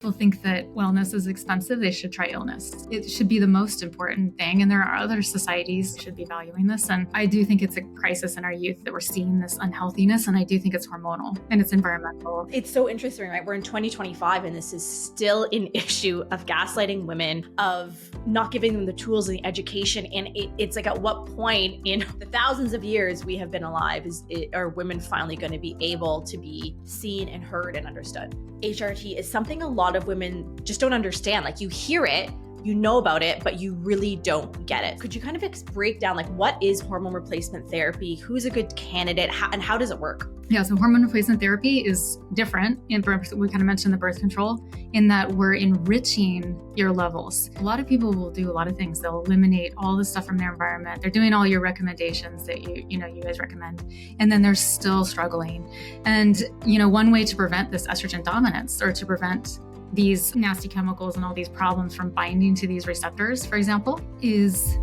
People think that wellness is expensive. They should try illness. It should be the most important thing. And there are other societies that should be valuing this. And I do think it's a crisis in our youth that we're seeing this unhealthiness. And I do think it's hormonal and it's environmental. It's so interesting, right? We're in 2025 and this is still an issue of gaslighting women, of not giving them the tools and the education. And it's like, at what point in the thousands of years we have been alive are women finally going to be able to be seen and heard and understood? HRT is something a lot of women just don't understand. Like, you hear it, you know about it, but you really don't get it. Could you kind of break down, like, what is hormone replacement therapy? Who's a good candidate? And how does it work? Yeah, so hormone replacement therapy is different. We kind of mentioned the birth control in that we're enriching your levels. A lot of people will do a lot of things. They'll eliminate all the stuff from their environment. They're doing all your recommendations that you guys recommend, and then they're still struggling. And one way to prevent this estrogen dominance, or to prevent these nasty chemicals and all these problems from binding to these receptors, for example, is...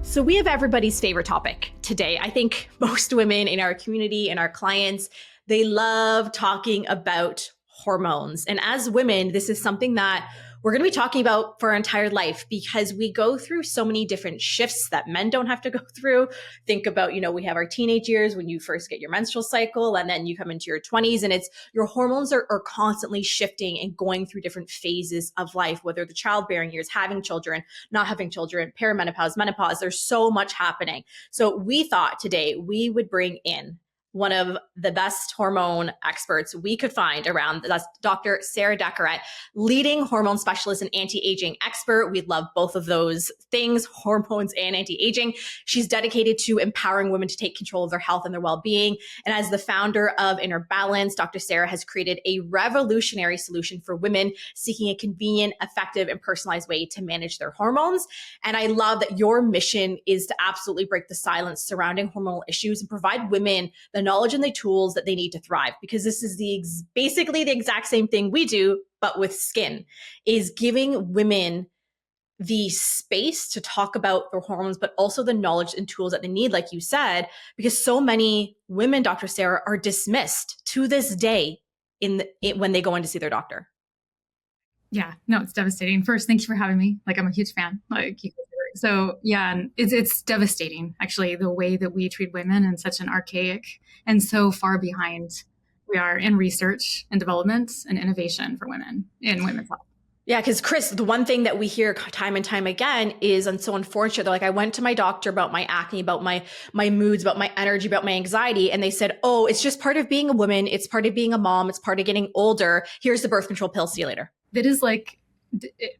So we have everybody's favorite topic today. I think most women in our community and our clients, they love talking about hormones. And as women, this is something that we're going to be talking about for our entire life, because we go through so many different shifts that men don't have to go through. Think about, we have our teenage years when you first get your menstrual cycle, and then you come into your 20s, and it's your hormones are constantly shifting and going through different phases of life, whether the childbearing years, having children, not having children, perimenopause, menopause. There's so much happening. So we thought today we would bring in one of the best hormone experts we could find around. That's Dr. Sarah Daccarett, leading hormone specialist and anti-aging expert. We love both of those things, hormones and anti-aging. She's dedicated to empowering women to take control of their health and their well-being. And as the founder of Inner Balance, Dr. Sarah has created a revolutionary solution for women seeking a convenient, effective, and personalized way to manage their hormones. And I love that your mission is to absolutely break the silence surrounding hormonal issues and provide women the knowledge and the tools that they need to thrive, because this is basically the exact same thing we do, but with skin, is giving women the space to talk about their hormones, but also the knowledge and tools that they need, like you said, because so many women, Dr. Sarah, are dismissed to this day when they go in to see their doctor. Yeah, no, it's devastating. First, thank you for having me. I'm a huge fan. So yeah, it's devastating, actually, the way that we treat women, and such an archaic and so far behind we are in research and development and innovation for women in women's health. Yeah, because Cris, the one thing that we hear time and time again is, and so unfortunate, they're like, I went to my doctor about my acne, about my moods, about my energy, about my anxiety. And they said, oh, it's just part of being a woman. It's part of being a mom. It's part of getting older. Here's the birth control pill. See you later. That is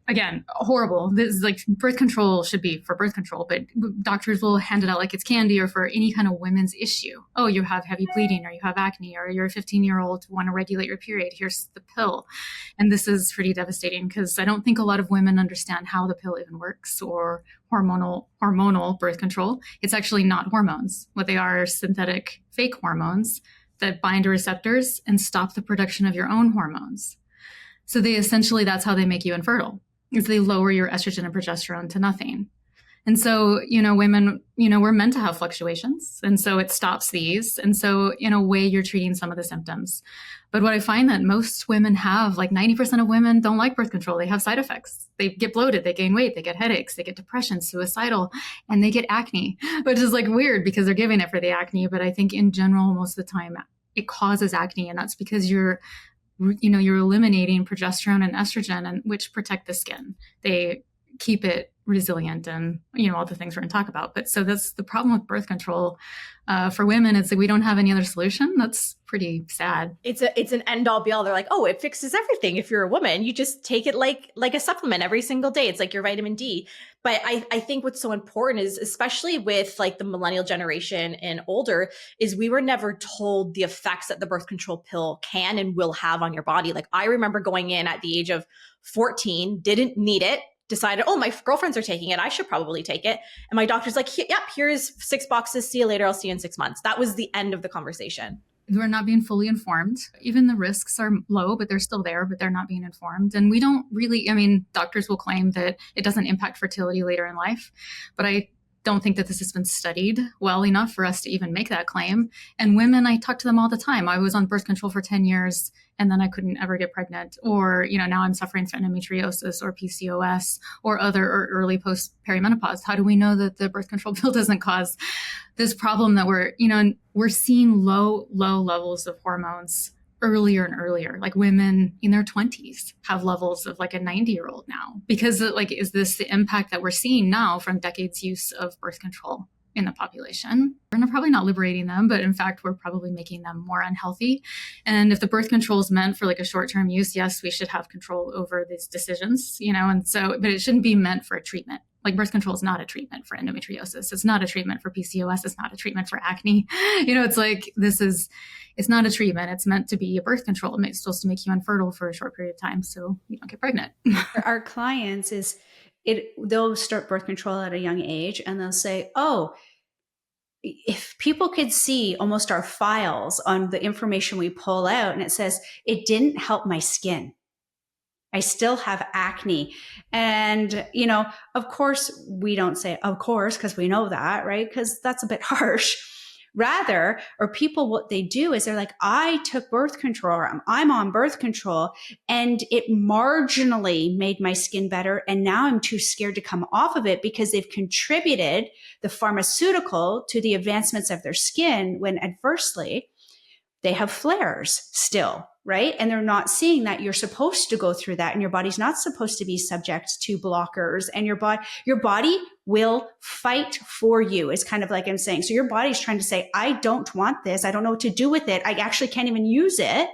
again, horrible. This is birth control should be for birth control, but doctors will hand it out like it's candy, or for any kind of women's issue. Oh, you have heavy bleeding, or you have acne, or you're a 15-year-old who want to regulate your period. Here's the pill. And this is pretty devastating, because I don't think a lot of women understand how the pill even works, or hormonal birth control. It's actually not hormones. What they are synthetic fake hormones that bind to receptors and stop the production of your own hormones. So that's how they make you infertile, is they lower your estrogen and progesterone to nothing. And so, women, we're meant to have fluctuations. And so it stops these. And so in a way, you're treating some of the symptoms. But what I find that most women have, 90% of women don't like birth control. They have side effects. They get bloated, they gain weight, they get headaches, they get depression, suicidal, and they get acne, which is weird because they're giving it for the acne. But I think in general, most of the time it causes acne. And that's because you're eliminating progesterone and estrogen, and which protect the skin. They keep it resilient, and all the things we're going to talk about. But so that's the problem with birth control for women. It's we don't have any other solution. That's pretty sad. It's an end all be all. They're like, oh, it fixes everything. If you're a woman, you just take it like a supplement every single day. It's like your vitamin D. But I think what's so important is, especially with the millennial generation and older, is we were never told the effects that the birth control pill can and will have on your body. I remember going in at the age of 14, didn't need it, decided, oh, my girlfriends are taking it, I should probably take it. And my doctor's like, yep, here's 6 boxes. See you later. I'll see you in 6 months. That was the end of the conversation. We're not being fully informed. Even the risks are low, but they're still there, but they're not being informed. And we don't really, doctors will claim that it doesn't impact fertility later in life, but I don't think that this has been studied well enough for us to even make that claim. And women, I talk to them all the time. I was on birth control for 10 years and then I couldn't ever get pregnant. Or, now I'm suffering from endometriosis or PCOS or other or early post perimenopause. How do we know that the birth control pill doesn't cause this problem that we're seeing low levels of hormones earlier and earlier? Like women in their 20s have levels of like a 90-year-old now, because is this the impact that we're seeing now from decades use of birth control in the population? We're probably not liberating them, but in fact, we're probably making them more unhealthy. And if the birth control is meant for like a short-term use, yes, we should have control over these decisions, but it shouldn't be meant for a treatment. Like birth control is not a treatment for endometriosis. It's not a treatment for PCOS. It's not a treatment for acne. It's not a treatment. It's meant to be a birth control. It's supposed to make you infertile for a short period of time so you don't get pregnant. Our clients they'll start birth control at a young age, and they'll say, oh, if people could see almost our files on the information we pull out, and it says, it didn't help my skin. I still have acne. And, of course, we don't say, of course, because we know that, right? Because that's a bit harsh. Rather, or people, what they do is they're like, I took birth control, or I'm on birth control, and it marginally made my skin better. And now I'm too scared to come off of it because they've contributed the pharmaceutical to the advancements of their skin, when adversely they have flares still, right? And they're not seeing that you're supposed to go through that, and your body's not supposed to be subject to blockers, and your body will fight for you. It's kind of like I'm saying. So your body's trying to say, I don't want this. I don't know what to do with it. I actually can't even use it.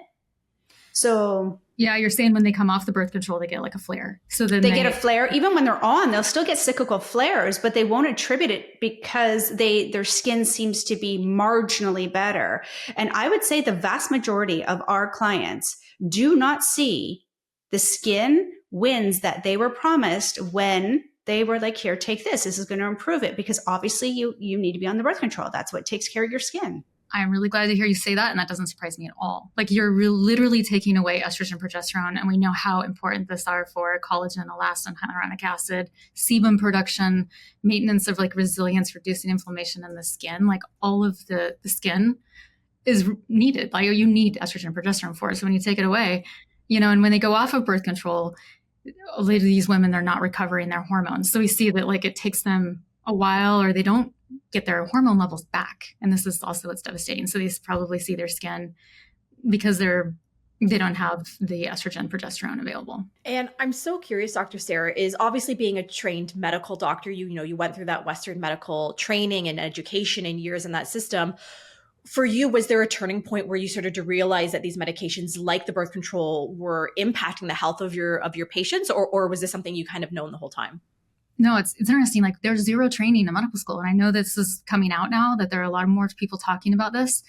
So yeah, you're saying when they come off the birth control, they get like a flare. So then they get a flare. Even when they're on, they'll still get cyclical flares, but they won't attribute it because their skin seems to be marginally better. And I would say the vast majority of our clients do not see the skin wins that they were promised when they were like, here, take this. This is going to improve it, because obviously you need to be on the birth control. That's what takes care of your skin. I'm really glad to hear you say that. And that doesn't surprise me at all. Like you're literally taking away estrogen, progesterone. And we know how important this are for collagen, elastin, hyaluronic acid, sebum production, maintenance of like resilience, reducing inflammation in the skin. Like all of the skin is needed. Like you need estrogen and progesterone for it. So when you take it away, and when they go off of birth control, a lot of these women, they're not recovering their hormones. So we see that like it takes them a while, or they don't get their hormone levels back. And this is also what's devastating. So these probably see their skin because they don't have the estrogen, progesterone available. And I'm so curious, Dr. Sarah, is obviously being a trained medical doctor, you went through that Western medical training and education and years in that system. For you, was there a turning point where you started to realize that these medications like the birth control were impacting the health of your patients, or was this something you kind of known the whole time? No, it's interesting. Like there's zero training in medical school. And I know this is coming out now, that there are a lot more people talking about this.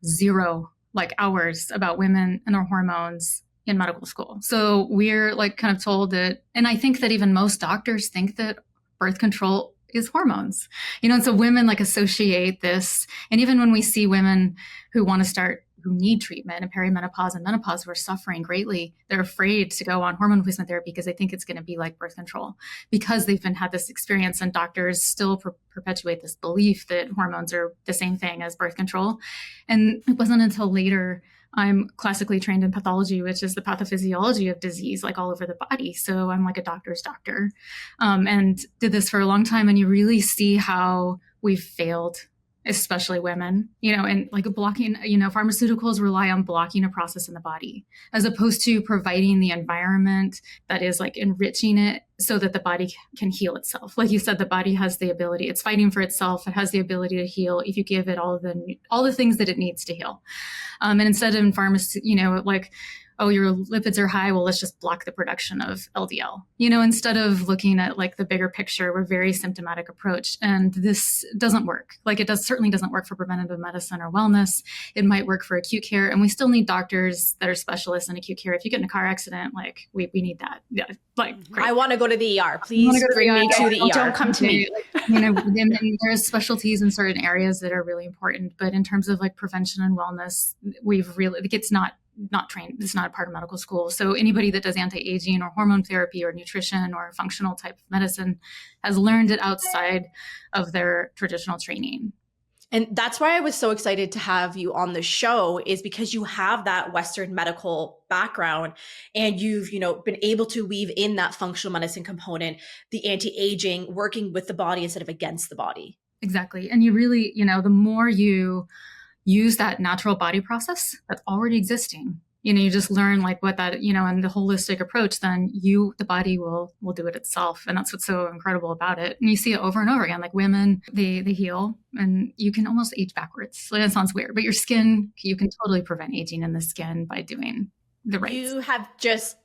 Zero like hours about women and their hormones in medical school. So we're like kind of told that, and I think that even most doctors think that birth control is hormones, and so women like associate this. And even when we see women who want to start, who need treatment in perimenopause and menopause, who are suffering greatly, they're afraid to go on hormone replacement therapy because they think it's going to be like birth control, because they've had this experience, and doctors still perpetuate this belief that hormones are the same thing as birth control. And it wasn't until later, I'm classically trained in pathology, which is the pathophysiology of disease, like all over the body. So I'm like a doctor's doctor, and did this for a long time. And you really see how we've failed, especially women, and like blocking, pharmaceuticals rely on blocking a process in the body, as opposed to providing the environment that is like enriching it so that the body can heal itself. Like you said, the body has the ability, it's fighting for itself. It has the ability to heal if you give it all the things that it needs to heal. And instead of in pharmacy, like, oh, your lipids are high, well, let's just block the production of LDL. Instead of looking at like the bigger picture, we're very symptomatic approach. And this doesn't work. Like it certainly doesn't work for preventative medicine or wellness. It might work for acute care. And we still need doctors that are specialists in acute care. If you get in a car accident, like we need that. Yeah. Like great. I want to go to the ER. Please bring me to the ER. Don't come to me. And there's specialties in certain areas that are really important. But in terms of like prevention and wellness, we've really, like it's not trained. It's not a part of medical school. So anybody that does anti-aging or hormone therapy or nutrition or functional type of medicine has learned it outside of their traditional training. And that's why I was so excited to have you on the show, is because you have that Western medical background and you've, been able to weave in that functional medicine component, the anti-aging, working with the body instead of against the body. Exactly. And you really, the more you use that natural body process that's already existing, you just learn like what that, and the holistic approach, then the body will do it itself. And that's what's so incredible about it. And you see it over and over again, like women, they heal and you can almost age backwards. So that sounds weird, but your skin, you can totally prevent aging in the skin by doing the right. You have just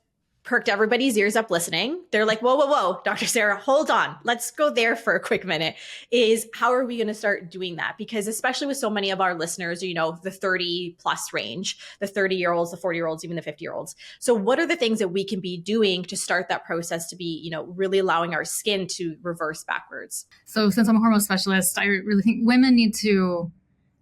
perked everybody's ears up listening. They're like, whoa, Dr. Sarah, hold on. Let's go there for a quick minute. Is how are we going to start doing that? Because especially with so many of our listeners, the 30 plus range, the 30-year-olds, the 40-year-olds, even the 50-year-olds. So what are the things that we can be doing to start that process to be, really allowing our skin to reverse backwards? So since I'm a hormone specialist, I really think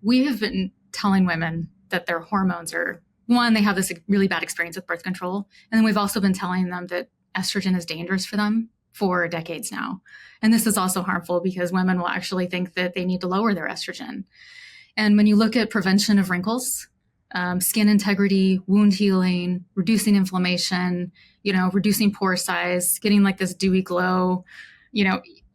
we have been telling women that their hormones are, one, they have this really bad experience with birth control. And then we've also been telling them that estrogen is dangerous for them for decades now. And this is also harmful because women will actually think that they need to lower their estrogen. And when you look at prevention of wrinkles, skin integrity, wound healing, reducing inflammation, reducing pore size, getting like this dewy glow, you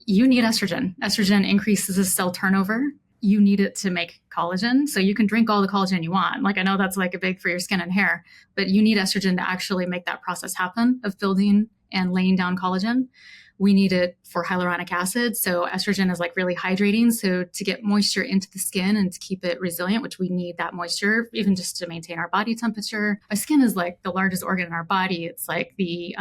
need estrogen. Estrogen increases the cell turnover. You need it to make collagen. So you can drink all the collagen you want. Like, I know that's like a big for your skin and hair, but you need estrogen to actually make that process happen of building and laying down collagen. We need it for hyaluronic acid. So estrogen is like really hydrating. So to get moisture into the skin and to keep it resilient, which we need that moisture, even just to maintain our body temperature. Our skin is like the largest organ in our body. It's like the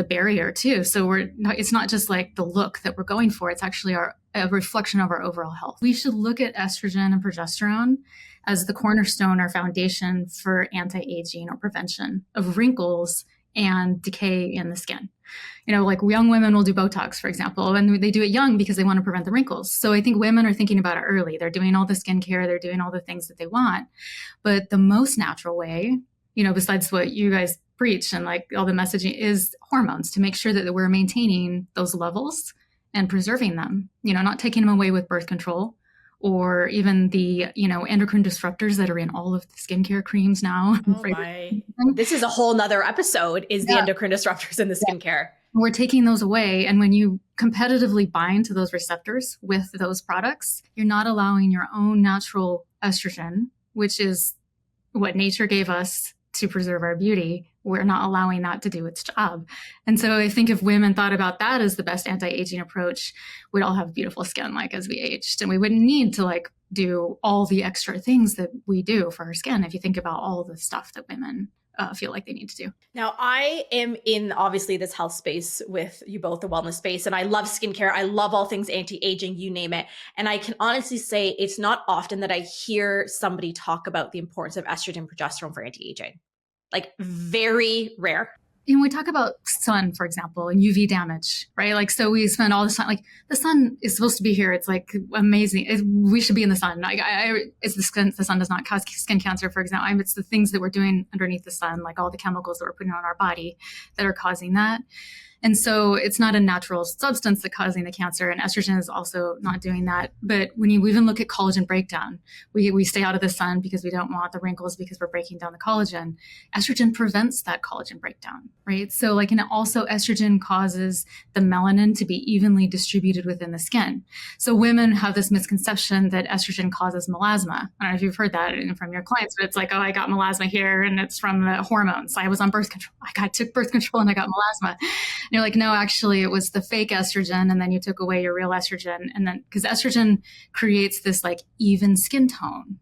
barrier too. So it's not just like the look that we're going for. It's actually a reflection of our overall health. We should look at estrogen and progesterone as the cornerstone or foundation for anti-aging or prevention of wrinkles and decay in the skin. Like young women will do Botox, for example, and they do it young because they want to prevent the wrinkles. So I think women are thinking about it early. They're doing all the skincare, they're doing all the things that they want. But the most natural way, besides what you guys preach and like all the messaging, is hormones, to make sure that we're maintaining those levels and preserving them, not taking them away with birth control or even the, endocrine disruptors that are in all of the skincare creams now. Oh my. This is a whole nother episode, is the endocrine disruptors in the skincare. We're taking those away. And when you competitively bind to those receptors with those products, you're not allowing your own natural estrogen, which is what nature gave us to preserve our beauty. We're not allowing that to do its job. And so I think if women thought about that as the best anti-aging approach, we'd all have beautiful skin like as we aged. And we wouldn't need to like do all the extra things that we do for our skin if you think about all the stuff that women feel like they need to do. Now, I am in obviously this health space with you both, the wellness space, and I love skincare. I love all things anti-aging, you name it. And I can honestly say it's not often that I hear somebody talk about the importance of estrogen and progesterone for anti-aging. Like very rare. We talk about sun, for example, and UV damage, right? Like, so we spend all the time, like the sun is supposed to be here. It's like amazing. We should be in the sun. It's the sun does not cause skin cancer, for example. It's the things that we're doing underneath the sun, like all the chemicals that we're putting on our body that are causing that. And so it's not a natural substance that's causing the cancer, and estrogen is also not doing that. But when you even look at collagen breakdown, we stay out of the sun because we don't want the wrinkles because we're breaking down the collagen. Estrogen prevents that collagen breakdown, right? So and also estrogen causes the melanin to be evenly distributed within the skin. So women have this misconception that estrogen causes melasma. I don't know if you've heard that from your clients, but it's like, oh, I got melasma here and it's from the hormones. I was on birth control. I took birth control and I got melasma. And you're like, no, actually it was the fake estrogen. And then you took away your real estrogen. And then, because estrogen creates this like even skin tone,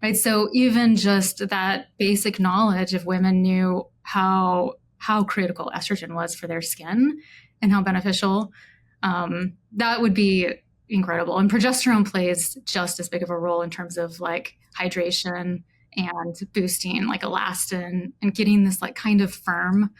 right? So even just that basic knowledge, if women knew how critical estrogen was for their skin and how beneficial, that would be incredible. And progesterone plays just as big of a role in terms of like hydration and boosting like elastin and getting this like kind of firm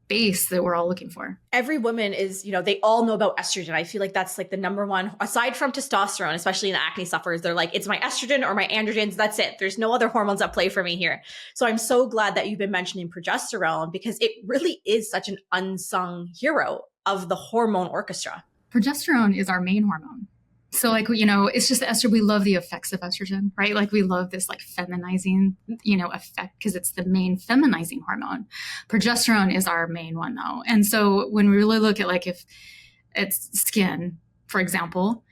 base that we're all looking for. Every woman is, they all know about estrogen. I feel like that's like the number one, aside from testosterone, especially in the acne sufferers, they're like, it's my estrogen or my androgens. That's it. There's no other hormones at play for me here. So I'm so glad that you've been mentioning progesterone, because it really is such an unsung hero of the hormone orchestra. Progesterone is our main hormone. So like, it's just estrogen. We love the effects of estrogen, right? Like we love this like feminizing, effect because it's the main feminizing hormone. Progesterone is our main one though. And so when we really look at like if it's skin, for example,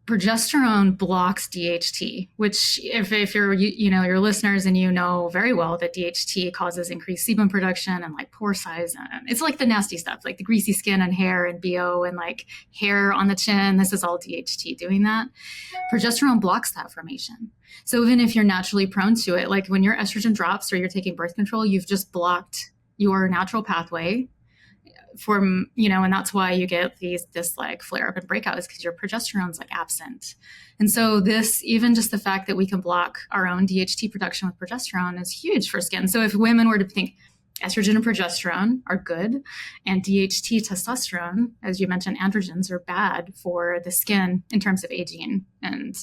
progesterone blocks DHT, which if you're, your listeners and you know very well that DHT causes increased sebum production and like pore size. And it's like the nasty stuff, like the greasy skin and hair and BO and like hair on the chin. This is all DHT doing that. Progesterone blocks that formation. So even if you're naturally prone to it, like when your estrogen drops or you're taking birth control, you've just blocked your natural pathway from, and that's why you get this like flare up and breakouts because your progesterone's like absent. And so even just the fact that we can block our own DHT production with progesterone is huge for skin. So if women were to think estrogen and progesterone are good and DHT, testosterone, as you mentioned, androgens are bad for the skin in terms of aging and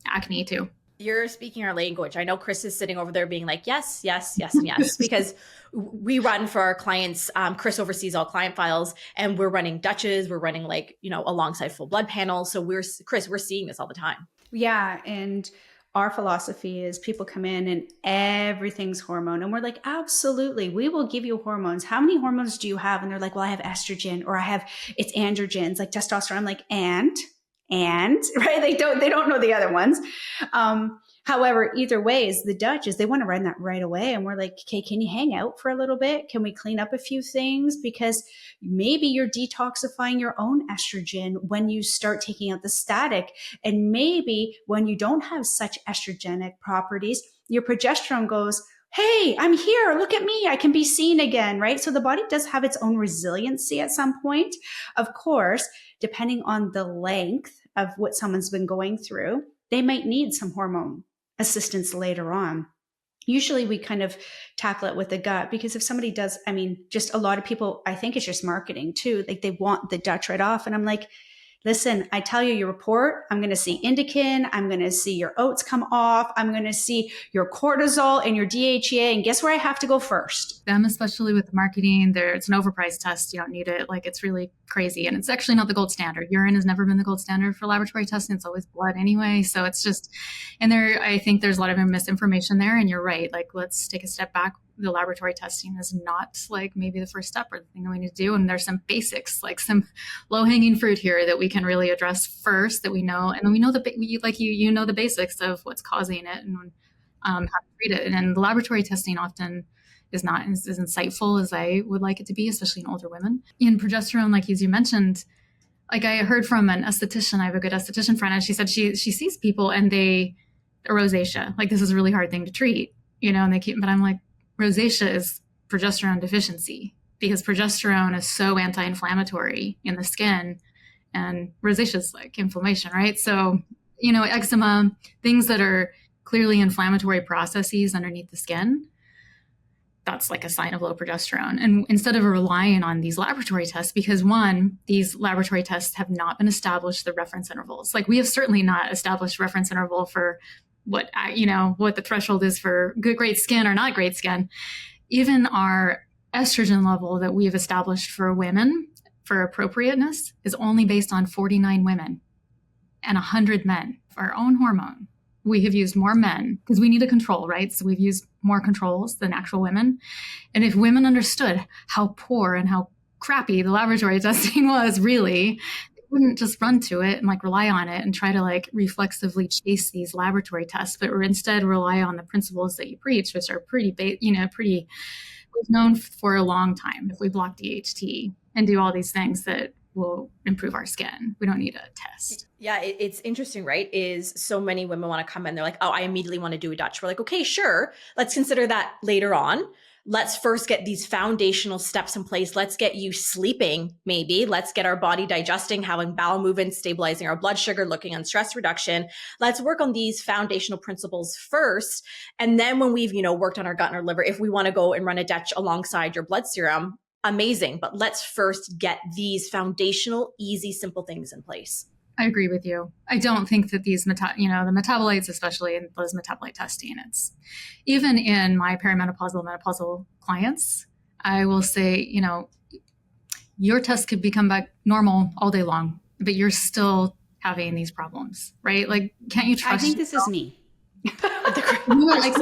acne too. You're speaking our language. I know Cris is sitting over there being like, yes, yes, yes, and yes, because we run for our clients. Cris oversees all client files and we're running Dutches. We're running alongside full blood panels. So Cris, we're seeing this all the time. Yeah. And our philosophy is people come in and everything's hormone. And we're like, absolutely. We will give you hormones. How many hormones do you have? And they're like, well, I have estrogen or it's androgens like testosterone. I'm like, and right, they don't know the other ones. However, either way is the Dutch is they want to run that right away. And we're like, okay, can you hang out for a little bit? Can we clean up a few things? Because maybe you're detoxifying your own estrogen when you start taking out the static. And maybe when you don't have such estrogenic properties, your progesterone goes, hey, I'm here. Look at me. I can be seen again, right? So the body does have its own resiliency at some point. Of course, depending on the length of what someone's been going through, they might need some hormone assistance later on. Usually we kind of tackle it with the gut because if somebody does, just a lot of people, I think it's just marketing too. Like they want the Dutch right off. And I'm like, listen, I tell you your report, I'm going to see indican, I'm going to see your oats come off, I'm going to see your cortisol and your DHEA, and guess where I have to go first? Them, especially with marketing, it's an overpriced test. You don't need it. Like it's really crazy. And it's actually not the gold standard. Urine has never been the gold standard for laboratory testing. It's always blood anyway. So it's just, I think there's a lot of misinformation there. And you're right. Like, let's take a step back. The laboratory testing is not like maybe the first step or the thing that we need to do. And there's some basics, like some low hanging fruit here that we can really address first that we know. And then we know you know the basics of what's causing it and how to treat it. And then the laboratory testing often is not as insightful as I would like it to be, especially in older women. In progesterone, like as you mentioned, like I heard from an esthetician, I have a good esthetician friend, and she said she sees people and rosacea, like this is a really hard thing to treat, and but I'm like, rosacea is progesterone deficiency because progesterone is so anti-inflammatory in the skin and rosacea is like inflammation, right? So, eczema, things that are clearly inflammatory processes underneath the skin, that's like a sign of low progesterone. And instead of relying on these laboratory tests, because one, these laboratory tests have not been established, the reference intervals. Like we have certainly not established reference interval for what the threshold is for great skin or not great skin. Even our estrogen level that we've established for women for appropriateness is only based on 49 women and 100 men. Our own hormone, we have used more men because we need a control, right? So we've used more controls than actual women. And if women understood how poor and how crappy the laboratory testing was really, wouldn't just run to it and like rely on it and try to like reflexively chase these laboratory tests, but instead rely on the principles that you preach, which are pretty we've known for a long time. If we block DHT and do all these things that will improve our skin, we don't need a test. Yeah, it's interesting, right? Is so many women want to come in, they're like, oh, I immediately want to do a Dutch. We're like, okay, sure. Let's consider that later on. Let's first get these foundational steps in place. Let's get you sleeping, maybe. Let's get our body digesting, having bowel movements, stabilizing our blood sugar, looking on stress reduction. Let's work on these foundational principles first. And then when we've, worked on our gut and our liver, if we want to go and run a Dutch alongside your blood serum, amazing. But let's first get these foundational, easy, simple things in place. I agree with you. I don't think that these, the metabolites, especially in those metabolite testing, it's even in my perimenopausal, menopausal clients, I will say, your test could become back normal all day long, but you're still having these problems, right? Like, can't you trust? I think this is me. I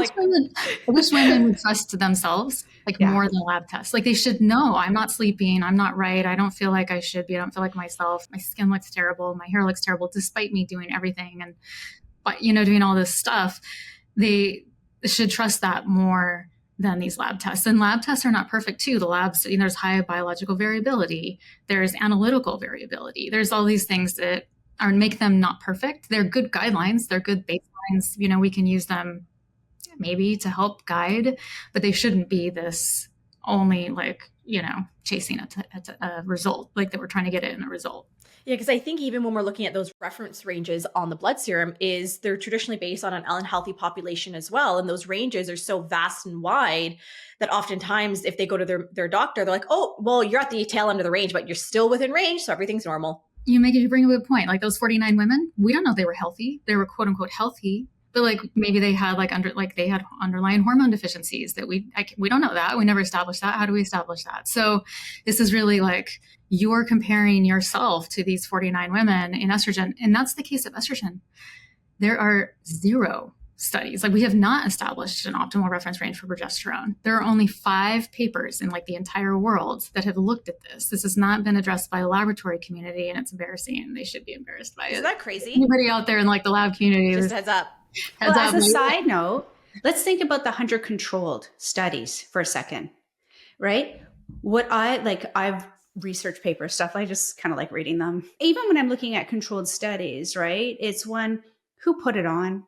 wish women would trust themselves more than lab tests. Like, they should know, I'm not sleeping, I'm not right, I don't feel like I should be, I don't feel like myself, my skin looks terrible, my hair looks terrible, despite me doing everything and, but doing all this stuff. They should trust that more than these lab tests. And lab tests are not perfect too. The labs, there's high biological variability, there's analytical variability, there's all these things that make them not perfect. They're good guidelines, they're good baselines. We can use them maybe to help guide, but they shouldn't be this only chasing a result, like that we're trying to get it in a result. Yeah, because I think even when we're looking at those reference ranges on the blood serum, they're traditionally based on an unhealthy population as well. And those ranges are so vast and wide that oftentimes if they go to their doctor, they're like, oh, well, you're at the tail end of the range, but you're still within range, so everything's normal. You bring a good point. Like those 49 women, we don't know if they were healthy. They were quote unquote healthy, but maybe they had they had underlying hormone deficiencies that we don't know that. We never established that. How do we establish that? So this is really you're comparing yourself to these 49 women in estrogen. And that's the case of estrogen. There are 0 studies. We have not established an optimal reference range for progesterone. There are only 5 papers in the entire world that have looked at this. This has not been addressed by the laboratory community, and it's embarrassing. They should be embarrassed by it. Isn't that crazy? Anybody out there in the lab community? Just heads up. As a side note, let's think about the 100 controlled studies for a second, right? I've research paper stuff. I just kind of like reading them. Even when I'm looking at controlled studies, right? It's one, who put it on?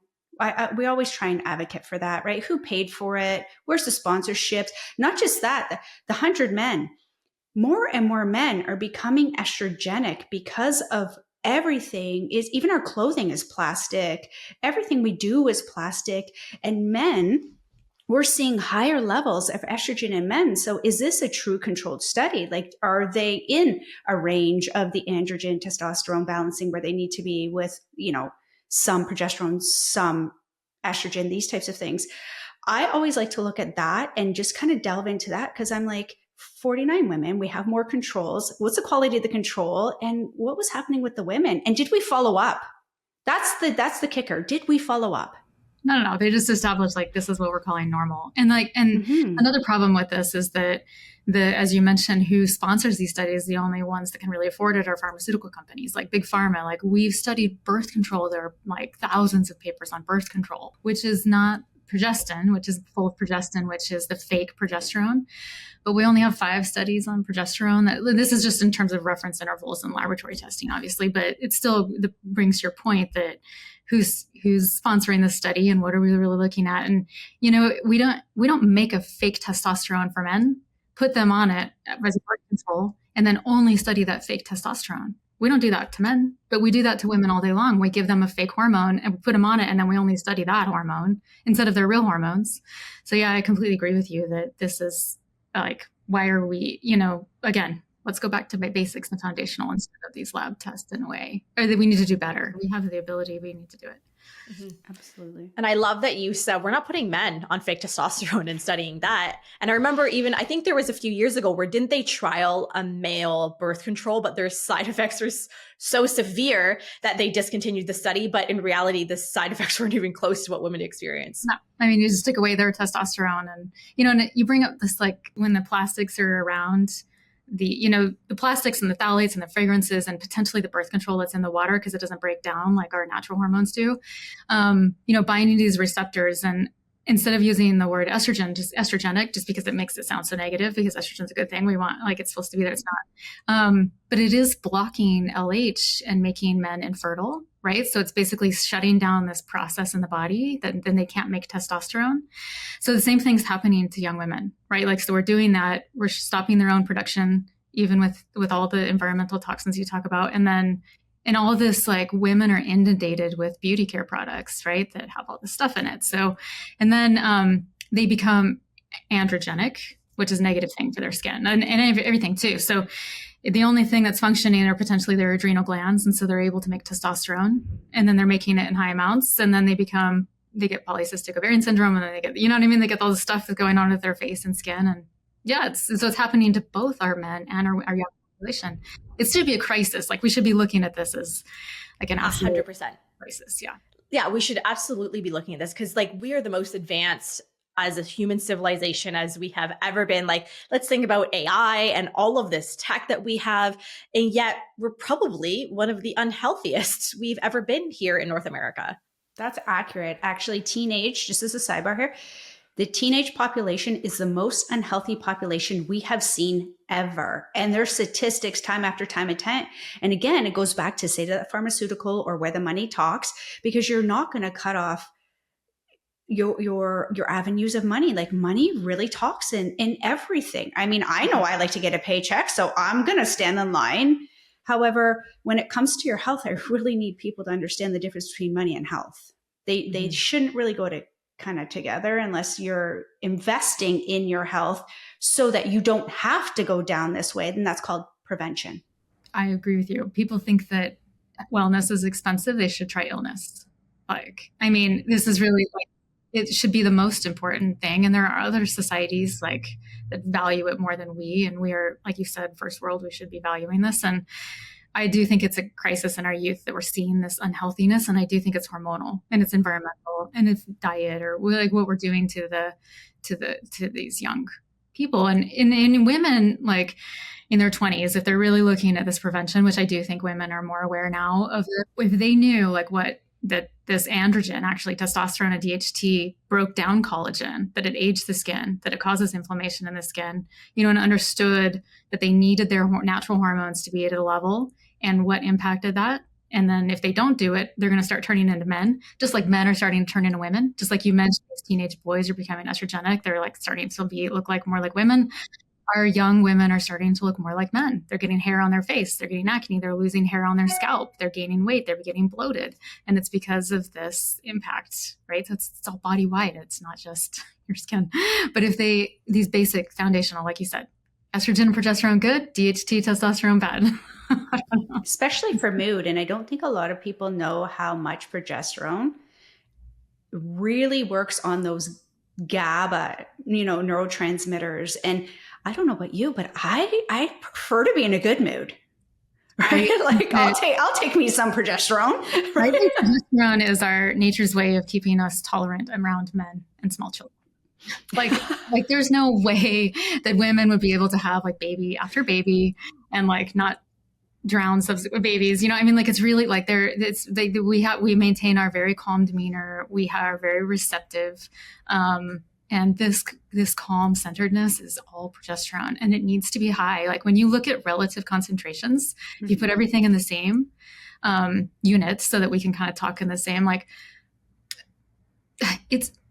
We always try and advocate for that, right? Who paid for it? Where's the sponsorships? Not just that, the 100 men, more and more men are becoming estrogenic because of everything even our clothing is plastic. Everything we do is plastic. And men, we're seeing higher levels of estrogen in men. So is this a true controlled study? Are they in a range of the androgen testosterone balancing where they need to be with, some progesterone, some estrogen, these types of things? I always like to look at that and just kind of delve into that, because I'm 49 women, we have more controls. What's the quality of the control, and what was happening with the women? And did we follow up? That's the kicker. Did we follow up? No. They just established this is what we're calling normal. And another problem with this is that as you mentioned, who sponsors these studies, the only ones that can really afford it are pharmaceutical companies like Big Pharma. We've studied birth control. There are thousands of papers on birth control, which is not progestin, which is full of progestin, which is the fake progesterone. But we only have 5 studies on progesterone. This is just in terms of reference intervals and laboratory testing, obviously, but it still brings to your point that who's sponsoring this study and what are we really looking at? And we don't make a fake testosterone for men, put them on it as a birth control, and then only study that fake testosterone. We don't do that to men, but we do that to women all day long. We give them a fake hormone and we put them on it, and then we only study that hormone instead of their real hormones. So yeah, I completely agree with you that this is why are we, again, let's go back to basics and foundational instead of these lab tests in a way, or that we need to do better. We have the ability, we need to do it. Mm-hmm. Absolutely. And I love that you said we're not putting men on fake testosterone and studying that. And I remember I think there was a few years ago where didn't they trial a male birth control, but their side effects were so severe that they discontinued the study. But in reality, the side effects weren't even close to what women experience. No, you just take away their testosterone, and and you bring up this when the plastics are around. The plastics and the phthalates and the fragrances and potentially the birth control that's in the water because it doesn't break down like our natural hormones do, binding these receptors. And instead of using the word estrogen, just estrogenic, just because it makes it sound so negative, because estrogen's a good thing. We want, it's supposed to be there. It's not. But it is blocking LH and making men infertile, right? So it's basically shutting down this process in the body that then they can't make testosterone. So the same thing's happening to young women, right? So we're doing that. We're stopping their own production, even with all the environmental toxins you talk about. And then in all this, women are inundated with beauty care products, right? That have all this stuff in it. So, and then they become androgenic, which is a negative thing for their skin and everything too. So the only thing that's functioning are potentially their adrenal glands. And so they're able to make testosterone, and then they're making it in high amounts. And then they get polycystic ovarian syndrome, and then they get, they get all the stuff that's going on with their face and skin. And yeah, it's happening to both our men and our young population. It should be a crisis. Like we should be looking at this as like an absolute 100%. crisis. Yeah. Yeah, we should absolutely be looking at this because like we are the most advanced as a human civilization as we have ever been. Like, let's think about AI and all of this tech that we have. And yet we're probably one of the unhealthiest we've ever been here in North America. That's accurate. Actually, teenage, just as a sidebar here, the teenage population is the most unhealthy population we have seen ever. And there's statistics time after time and time. And again, it goes back to say to that pharmaceutical or where the money talks, because you're not going to cut off your avenues of money. Like money really talks in everything. I mean, I know I like to get a paycheck, so I'm going to stand in line. However, when it comes to your health, I really need people to understand the difference between money and health. They shouldn't really go to kind of together unless you're investing in your health so that you don't have to go down this way. And that's called prevention. I agree with you. People think that wellness is expensive. They should try illness. Like, I mean, this is really like, it should be the most important thing. And there are other societies like that value it more than we. And we are, like you said, first world, we should be valuing this. And I do think it's a crisis in our youth that we're seeing this unhealthiness. And I do think it's hormonal and it's environmental and it's diet or like what we're doing to these young people. And in women, like in their 20s, if they're really looking at this prevention, which I do think women are more aware now of it, if they knew like that this androgen, actually testosterone and DHT, broke down collagen, that it aged the skin, that it causes inflammation in the skin, and understood that they needed their natural hormones to be at a level and what impacted that. And then if they don't do it, they're going to start turning into men, just like men are starting to turn into women. Just like you mentioned, these teenage boys are becoming estrogenic. They're like starting to look like more like women. Our young women are starting to look more like men. They're getting hair on their face. They're getting acne. They're losing hair on their scalp. They're gaining weight. They're getting bloated. And it's because of this impact, right? So it's all body wide. It's not just your skin. But if these basic foundational, like you said, estrogen and progesterone, good. DHT, testosterone, bad. Especially for mood. And I don't think a lot of people know how much progesterone really works on those GABA, neurotransmitters. And I don't know about you, but I prefer to be in a good mood. Right? Like I'll take me some progesterone. Right? Progesterone is our nature's way of keeping us tolerant around men and small children. Like there's no way that women would be able to have like baby after baby and like not drown subsequent babies. Like it's really like we maintain our very calm demeanor. We are very receptive. And this calm centeredness is all progesterone, and it needs to be high. Like when you look at relative concentrations, if you put everything in the same units so that we can kind of talk in the same, like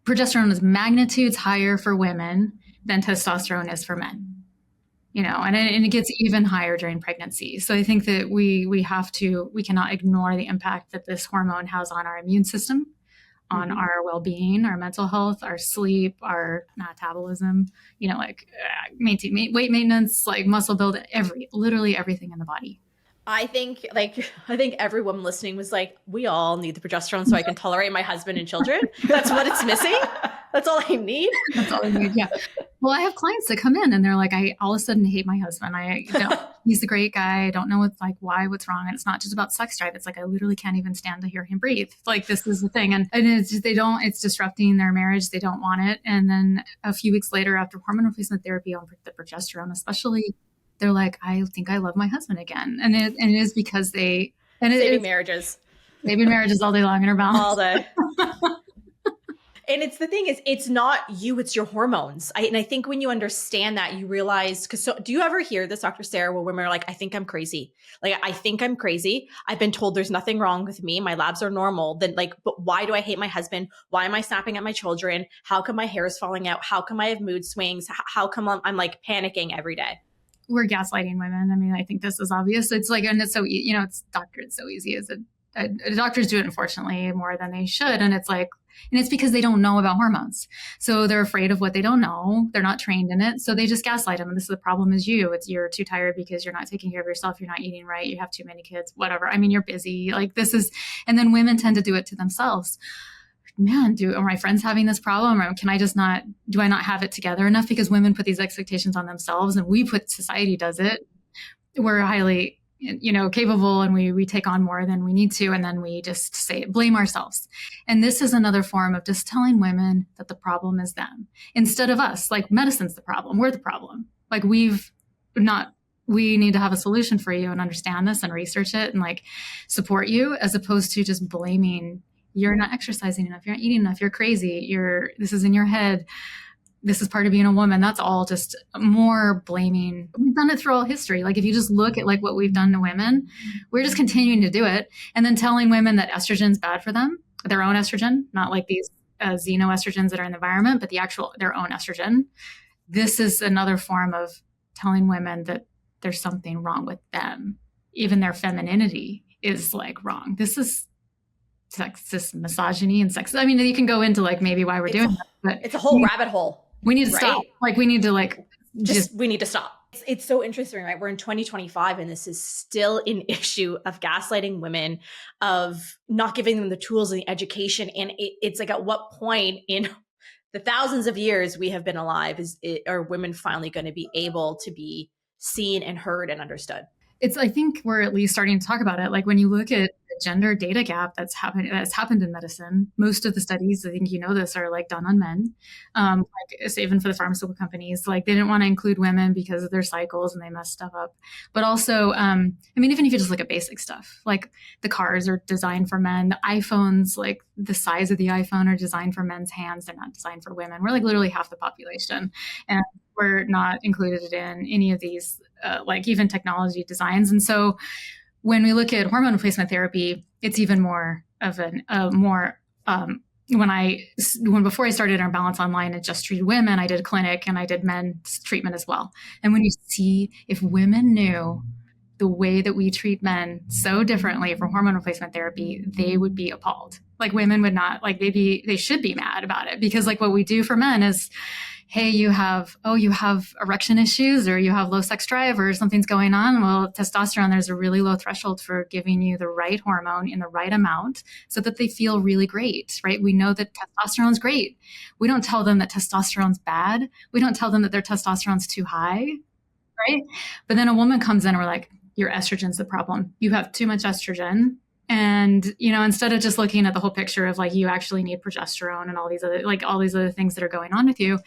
progesterone is magnitudes higher for women than testosterone is for men, and it gets even higher during pregnancy. So I think that we cannot ignore the impact that this hormone has on our immune system, on our well-being, our mental health, our sleep, our metabolism, weight maintenance, like muscle build, literally everything in the body. I think every woman listening was like, we all need the progesterone so I can tolerate my husband and children. That's what it's missing. That's all I need. That's all I need. Yeah. Well, I have clients that come in and they're like, I all of a sudden hate my husband. He's a great guy. I don't know what's wrong. And it's not just about sex drive. It's like, I literally can't even stand to hear him breathe. Like this is the thing. And it's disrupting their marriage. They don't want it. And then a few weeks later, after hormone replacement therapy on the progesterone, especially, they're like, I think I love my husband again. And it is because saving marriages all day long in our balance. All day. And it's the thing is, it's not you, it's your hormones. And I think when you understand that, you realize, do you ever hear this, Dr. Sarah, where women are like, I think I'm crazy. Like, I think I'm crazy. I've been told there's nothing wrong with me. My labs are normal. Then but why do I hate my husband? Why am I snapping at my children? How come my hair is falling out? How come I have mood swings? How come I'm like panicking every day? We're gaslighting women. I mean, I think this is obvious. It's like, and it's so, it's so easy as doctors do it, unfortunately, more than they should. And it's like, and it's because they don't know about hormones. So they're afraid of what they don't know. They're not trained in it. So they just gaslight them. And this is the problem is you're too tired because you're not taking care of yourself. You're not eating right. You have too many kids, whatever. I mean, you're busy. Like and then women tend to do it to themselves. Man, are my friends having this problem? Or do I not have it together enough? Because women put these expectations on themselves and society does it. we're highly, capable, and we take on more than we need to. And then we just blame ourselves. And this is another form of just telling women that the problem is them instead of us. Like, medicine's the problem. We're the problem. Like, we need to have a solution for you and understand this and research it and like support you, as opposed to just blaming. You're not exercising enough. You're not eating enough. You're crazy. This is in your head. This is part of being a woman. That's all just more blaming. We've done it through all history. Like, if you just look at like what we've done to women, we're just continuing to do it. And then telling women that estrogen's bad for them, their own estrogen, not like these xenoestrogens that are in the environment, but their own estrogen. This is another form of telling women that there's something wrong with them. Even their femininity is like wrong. This is sexist misogyny and sex. I mean, you can go into like maybe why we're doing that, but it's a whole rabbit hole. We need to stop. Like, we need to like we need to stop. It's so interesting, right? We're in 2025 and this is still an issue of gaslighting women, of not giving them the tools and the education. And it's like, at what point in the thousands of years we have been alive are women finally going to be able to be seen and heard and understood? I think we're at least starting to talk about it. Like, when you look at the gender data gap that's happened in medicine, most of the studies, I think this, are like done on men. Like, even for the pharmaceutical companies, like they didn't want to include women because of their cycles and they messed stuff up. But also, even if you just look at basic stuff, like the cars are designed for men, the iPhones, like the size of the iPhone, are designed for men's hands. They're not designed for women. We're like literally half the population, and we're not included in any of these, like even technology designs. And so when we look at hormone replacement therapy, it's even more of before I started our Balance Online and just treated women, I did clinic and I did men's treatment as well. And when you see, if women knew the way that we treat men so differently for hormone replacement therapy, they would be appalled. Like, women would not, like, they should be mad about it, because like what we do for men is, hey, you have erection issues, or you have low sex drive, or something's going on. Well, testosterone, there's a really low threshold for giving you the right hormone in the right amount so that they feel really great, right? We know that testosterone's great. We don't tell them that testosterone's bad. We don't tell them that their testosterone's too high, right? But then a woman comes in and we're like, your estrogen's the problem. You have too much estrogen. And, instead of just looking at the whole picture of like, you actually need progesterone and all these other things that are going on with you,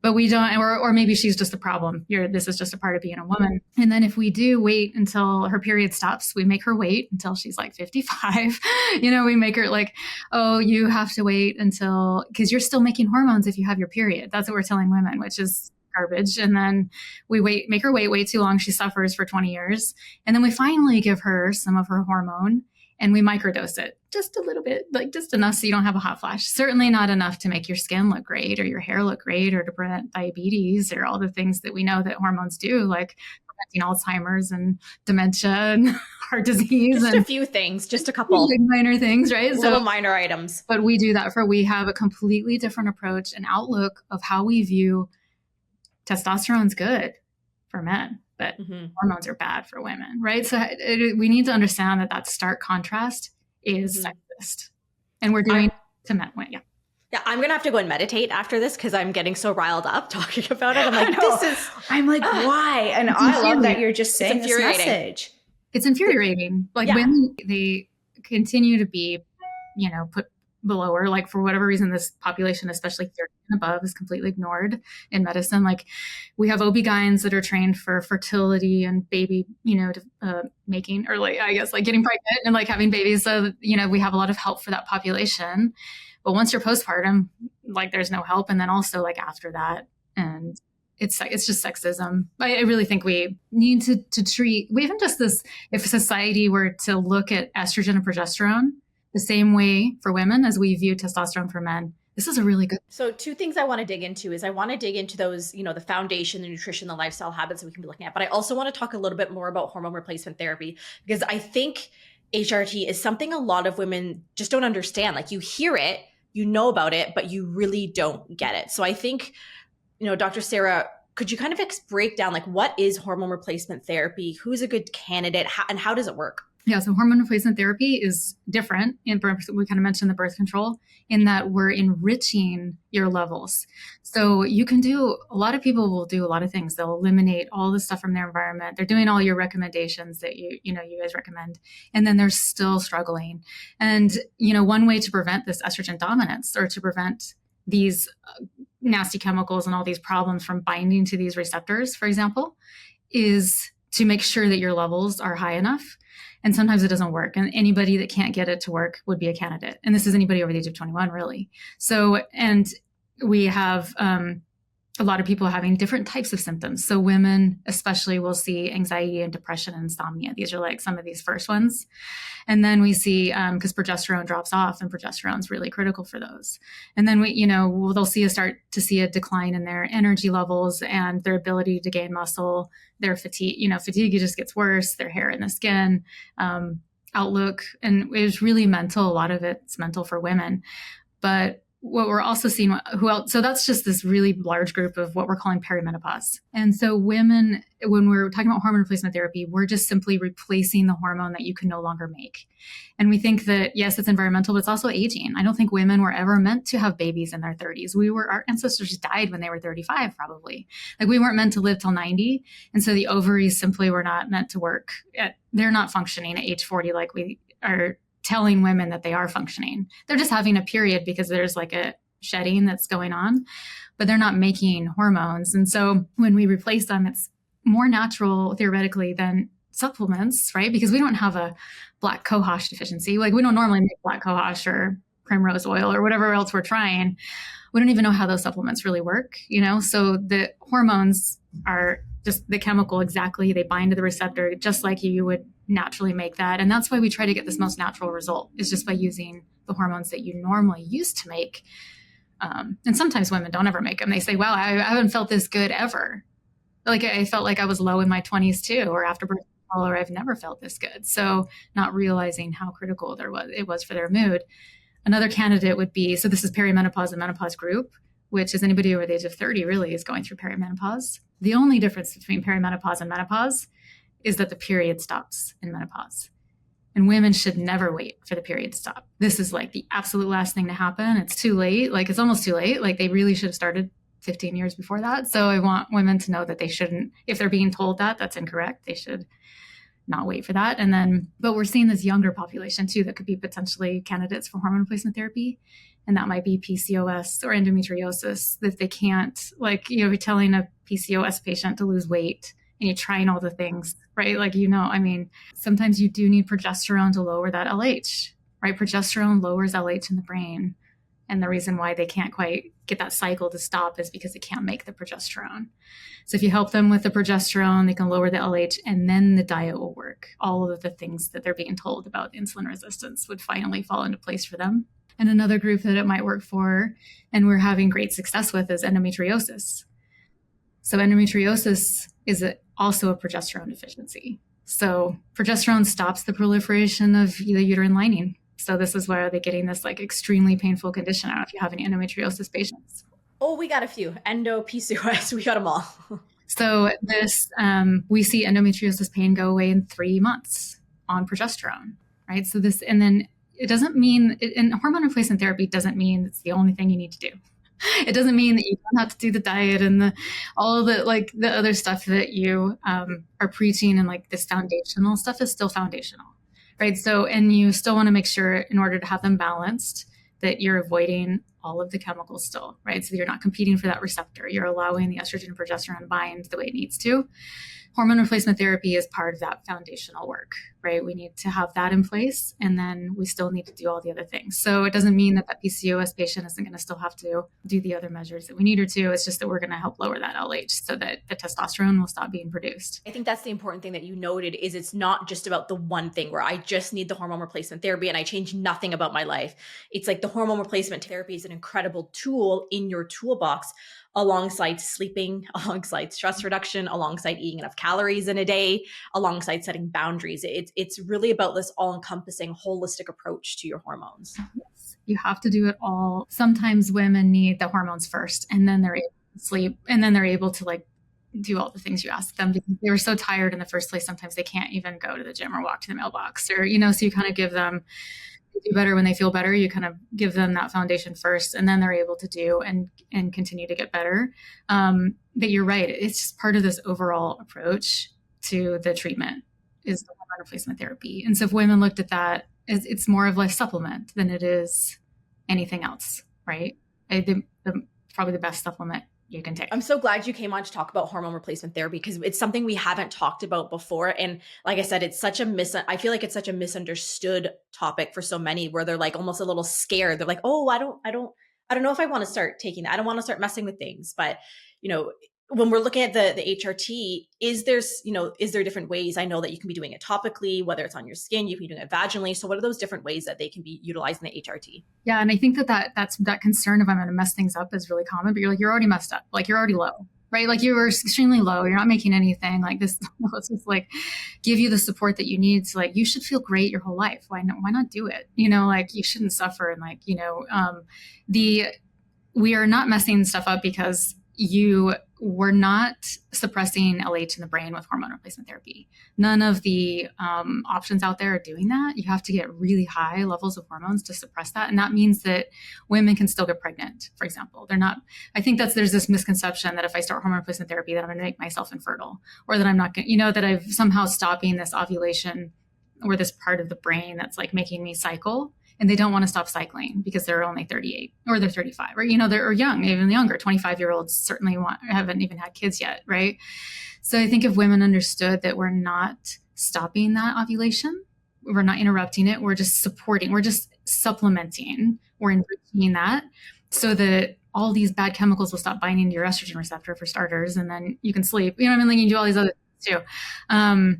but we don't, or maybe she's just a problem. This is just a part of being a woman. And then if we do wait until her period stops, we make her wait until she's like 55. We make her like, oh, you have to wait until, because you're still making hormones if you have your period. That's what we're telling women, which is garbage. And then we make her wait way too long. She suffers for 20 years. And then we finally give her some of her hormone and we microdose it just a little bit, like just enough so you don't have a hot flash. Certainly not enough to make your skin look great or your hair look great or to prevent diabetes or all the things that we know that hormones do, like preventing Alzheimer's and dementia and heart disease. Just a few things, just a couple minor things, right? Little minor items. But we do that we have a completely different approach and outlook of how we view testosterone's good for men, but hormones are bad for women, right? So we need to understand that stark contrast is sexist, and we're doing to men. Yeah, I'm gonna have to go and meditate after this because I'm getting so riled up talking about it. I'm like, I'm like, why? And I love that you're just saying this message. It's infuriating. Like, women, they continue to be, put below her, like for whatever reason, this population, especially 30 and above, is completely ignored in medicine. Like, we have OB-GYNs that are trained for fertility and baby, making, or like, I guess, like getting pregnant and like having babies. So, we have a lot of help for that population. But once you're postpartum, like there's no help. And then also like after that, and it's just sexism. I really think we need to treat, even just this, if society were to look at estrogen and progesterone the same way for women as we view testosterone for men, this is a really good. So two things I want to dig into is I want to dig into those, the foundation, the nutrition, the lifestyle habits that we can be looking at. But I also want to talk a little bit more about hormone replacement therapy, because I think HRT is something a lot of women just don't understand. Like, you hear it, you know about it, but you really don't get it. So I think, Dr. Sarah, could you kind of break down, like, what is hormone replacement therapy? Who's a good candidate? And how does it work? Yeah, so hormone replacement therapy is different. We kind of mentioned the birth control in that we're enriching your levels. So you can do, a lot of people will do a lot of things. They'll eliminate all the stuff from their environment. They're doing all your recommendations that you guys recommend, and then they're still struggling. And, one way to prevent this estrogen dominance, or to prevent these nasty chemicals and all these problems from binding to these receptors, for example, is to make sure that your levels are high enough. And sometimes it doesn't work. And anybody that can't get it to work would be a candidate. And this is anybody over the age of 21, really. So, and we have a lot of people having different types of symptoms. So women especially will see anxiety and depression and insomnia. These are like some of these first ones. And then we see, because progesterone drops off, and progesterone is really critical for those. And then they'll start to see a decline in their energy levels and their ability to gain muscle, their fatigue, fatigue just gets worse, their hair and the skin, outlook. And it was really mental. A lot of it's mental for women. But what we're also seeing, so that's just this really large group of what we're calling perimenopause. And so women, when we're talking about hormone replacement therapy, we're just simply replacing the hormone that you can no longer make. And we think that, yes, it's environmental, but it's also aging. I don't think women were ever meant to have babies in their 30s. Our ancestors died when they were 35, probably. Like, we weren't meant to live till 90. And so the ovaries simply were not meant to work. They're not functioning at age 40 like we are telling women that they are functioning. They're just having a period because there's like a shedding that's going on, but they're not making hormones. And so when we replace them, it's more natural theoretically than supplements, right? Because we don't have a black cohosh deficiency. Like, we don't normally make black cohosh or primrose oil or whatever else we're trying. We don't even know how those supplements really work, So the hormones are just the chemical exactly. They bind to the receptor just like you would naturally make that. And that's why we try to get this most natural result, is just by using the hormones that you normally used to make. And sometimes women don't ever make them. They say, wow, I haven't felt this good ever. Like, I felt like I was low in my 20s too, or after birth control, or I've never felt this good. So not realizing how critical it was for their mood. Another candidate would be, so this is perimenopause and menopause group, which is anybody over the age of 30 really is going through perimenopause. The only difference between perimenopause and menopause is that the period stops in menopause. And women should never wait for the period to stop. This is like the absolute last thing to happen. It's too late. Like, it's almost too late. Like, they really should have started 15 years before that. So I want women to know that they shouldn't, if they're being told that, that's incorrect. They should not wait for that. And then, but we're seeing this younger population too that could be potentially candidates for hormone replacement therapy. And that might be PCOS or endometriosis. If they can't, like, you're telling a PCOS patient to lose weight and you're trying all the things, right? Like, sometimes you do need progesterone to lower that LH, right? Progesterone lowers LH in the brain. And the reason why they can't quite get that cycle to stop is because they can't make the progesterone. So if you help them with the progesterone, they can lower the LH, and then the diet will work. All of the things that they're being told about insulin resistance would finally fall into place for them. And another group that it might work for, and we're having great success with, is endometriosis. So endometriosis is also a progesterone deficiency. So progesterone stops the proliferation of the uterine lining. So this is where they're getting this like extremely painful condition. I don't know if you have any endometriosis patients. Oh, we got a few. Endo, PCOS, we got them all. So this, we see endometriosis pain go away in 3 months on progesterone, right? So this, and then it doesn't mean, and hormone replacement therapy doesn't mean it's the only thing you need to do. It doesn't mean that you don't have to do the diet and all the other stuff that you are preaching, and like this foundational stuff is still foundational, right? So, and you still want to make sure, in order to have them balanced, that you're avoiding all of the chemicals still, right? So you're not competing for that receptor. You're allowing the estrogen and progesterone bind the way it needs to. Hormone replacement therapy is part of that foundational work, right? We need to have that in place, and then we still need to do all the other things. So it doesn't mean that that PCOS patient isn't going to still have to do the other measures that we need her to. It's just that we're going to help lower that LH so that the testosterone will stop being produced. I think that's the important thing that you noted, is it's not just about the one thing where I just need the hormone replacement therapy and I change nothing about my life. It's like the hormone replacement therapy is an incredible tool in your toolbox, alongside sleeping, alongside stress reduction, alongside eating enough calories in a day, alongside setting boundaries. It's really about this all-encompassing, holistic approach to your hormones. Yes, you have to do it all. Sometimes women need the hormones first, and then they're able to sleep, and then they're able to like do all the things you ask them because they were so tired in the first place. Sometimes they can't even go to the gym or walk to the mailbox or, so you kind of give them, do better when they feel better. You kind of give them that foundation first, and then they're able to do and continue to get better. But you're right. It's just part of this overall approach to the treatment is the hormone replacement therapy. And so if women looked at that, it's more of like supplement than it is anything else, right? I think probably the best supplement you can take. I'm so glad you came on to talk about hormone replacement therapy because it's something we haven't talked about before. And like I said, it's such a I feel like it's such a misunderstood topic for so many where they're like almost a little scared. They're like, oh, I don't know if I want to start taking that. I don't want to start messing with things. But, when we're looking at the HRT, is there different ways? I know that you can be doing it topically, whether it's on your skin, you can be doing it vaginally. So what are those different ways that they can be utilizing the HRT? Yeah. And I think that's that concern of I'm going to mess things up is really common, but you're already messed up. Like you're already low, right? Like you were extremely low. You're not making anything like this. Let's just like give you the support that you need. So like, you should feel great your whole life. Why not do it? Like you shouldn't suffer. And like, we are not messing stuff up because you were not suppressing LH in the brain with hormone replacement therapy. None of the options out there are doing that. You have to get really high levels of hormones to suppress that. And that means that women can still get pregnant, for example. I think there's this misconception that if I start hormone replacement therapy, that I'm going to make myself infertile or that I'm not going to, that I've somehow stopping this ovulation or this part of the brain that's like making me cycle. And they don't want to stop cycling because they're only 38 or they're 35 or, they're young, even younger. 25-year-olds certainly haven't even had kids yet. Right. So I think if women understood that we're not stopping that ovulation, we're not interrupting it. We're just supporting, we're just supplementing, we're enriching that so that all these bad chemicals will stop binding to your estrogen receptor for starters. And then you can sleep, Like you can do all these other things too.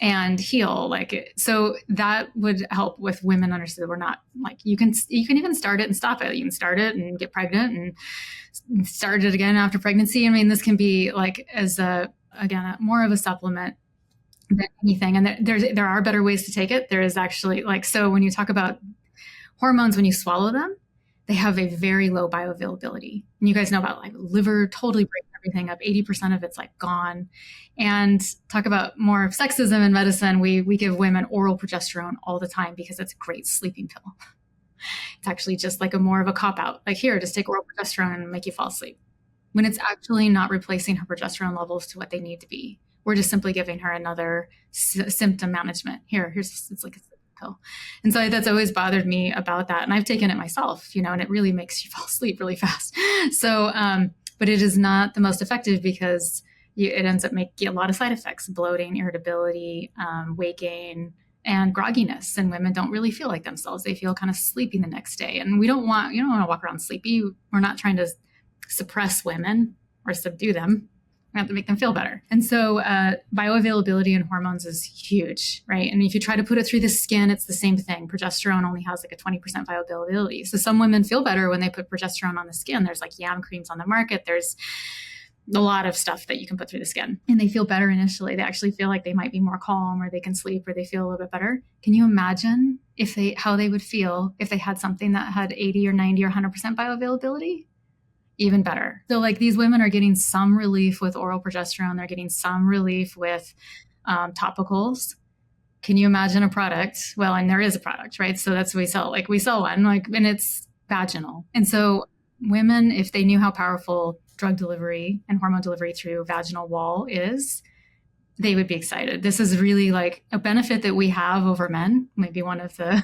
And heal so that would help with women understand we're not like, you can even start it and stop it. You can start it and get pregnant and start it again after pregnancy. This can be like as more of a supplement than anything. And there are better ways to take it. There is actually so when you talk about hormones, when you swallow them, they have a very low bioavailability. And you guys know about liver totally breaks everything up. 80% of it's gone. And talk about more of sexism in medicine. We give women oral progesterone all the time because it's a great sleeping pill. It's actually just more of a cop out. Here, just take oral progesterone and make you fall asleep. When it's actually not replacing her progesterone levels to what they need to be. We're just simply giving her another symptom management. It's like a pill. And so that's always bothered me about that. And I've taken it myself, and it really makes you fall asleep really fast. So, but it is not the most effective because it ends up making a lot of side effects, bloating, irritability, weight gain, and grogginess. And women don't really feel like themselves. They feel kind of sleepy the next day. And you don't want to walk around sleepy. We're not trying to suppress women or subdue them. We have to make them feel better. And so bioavailability in hormones is huge, right? And if you try to put it through the skin, it's the same thing. Progesterone only has a 20% bioavailability. So some women feel better when they put progesterone on the skin. There's yam creams on the market. There's a lot of stuff that you can put through the skin and they feel better initially. They actually feel like they might be more calm or they can sleep or they feel a little bit better. Can you imagine how they would feel if they had something that had 80 or 90 or 100% bioavailability? Even better. So these women are getting some relief with oral progesterone. They're getting some relief with topicals. Can you imagine a product? Well, and there is a product, right? So that's what we sell. We sell one, and it's vaginal. And so women, if they knew how powerful drug delivery and hormone delivery through vaginal wall is, they would be excited. This is really a benefit that we have over men. Maybe one of the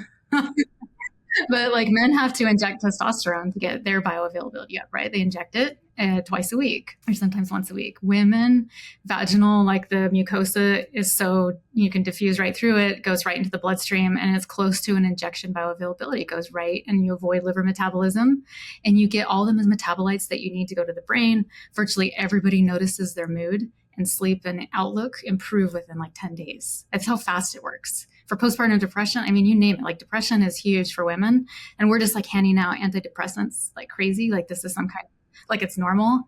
but men have to inject testosterone to get their bioavailability up, right? They inject it twice a week or sometimes once a week. Women, vaginal, the mucosa is so you can diffuse right through it, goes right into the bloodstream, and it's close to an injection bioavailability. It goes right, and you avoid liver metabolism, and you get all the metabolites that you need to go to the brain. Virtually everybody notices their mood and sleep and outlook improve within 10 days. That's how fast it works. For postpartum depression, you name it. Depression is huge for women, and we're just handing out antidepressants like crazy. This is some kind of it's normal.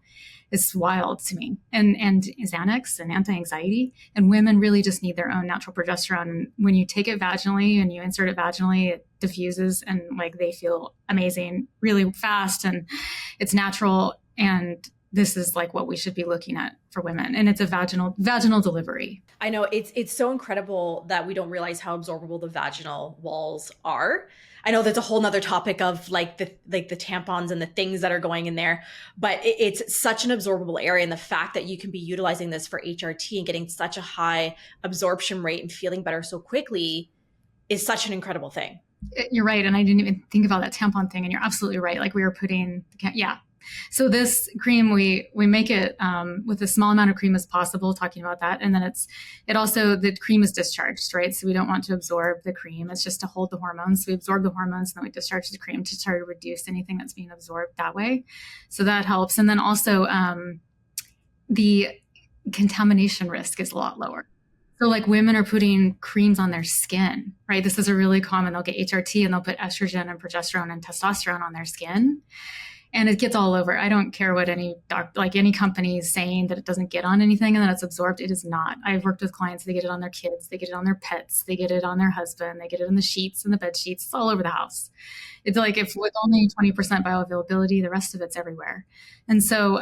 It's wild to me. And Xanax and anti-anxiety, and women really just need their own natural progesterone. And when you take it vaginally and you insert it vaginally, it diffuses and they feel amazing really fast, and it's natural. And this is like what we should be looking at for women. And it's a vaginal delivery. I know it's so incredible that we don't realize how absorbable the vaginal walls are. I know that's a whole nother topic of like the tampons and the things that are going in there, but it's such an absorbable area. And the fact that you can be utilizing this for HRT and getting such a high absorption rate and feeling better so quickly is such an incredible thing. You're right. And I didn't even think about that tampon thing. And you're absolutely right. Like we were putting, yeah. So this cream, we make it with a small amount of cream as possible, talking about that. And then it also, the cream is discharged, right? So we don't want to absorb the cream. It's just to hold the hormones. So we absorb the hormones and then we discharge the cream to try to reduce anything that's being absorbed that way. So that helps. And then also the contamination risk is a lot lower. So like women are putting creams on their skin, right? This is a really common, they'll get HRT and they'll put estrogen and progesterone and testosterone on their skin. And it gets all over. I don't care what any company is saying that it doesn't get on anything and that it's absorbed. It is not. I've worked with clients, they get it on their kids, they get it on their pets, they get it on their husband, they get it in the sheets and the bed sheets. It's all over the house. It's like if with only 20% bioavailability, the rest of it's everywhere. And so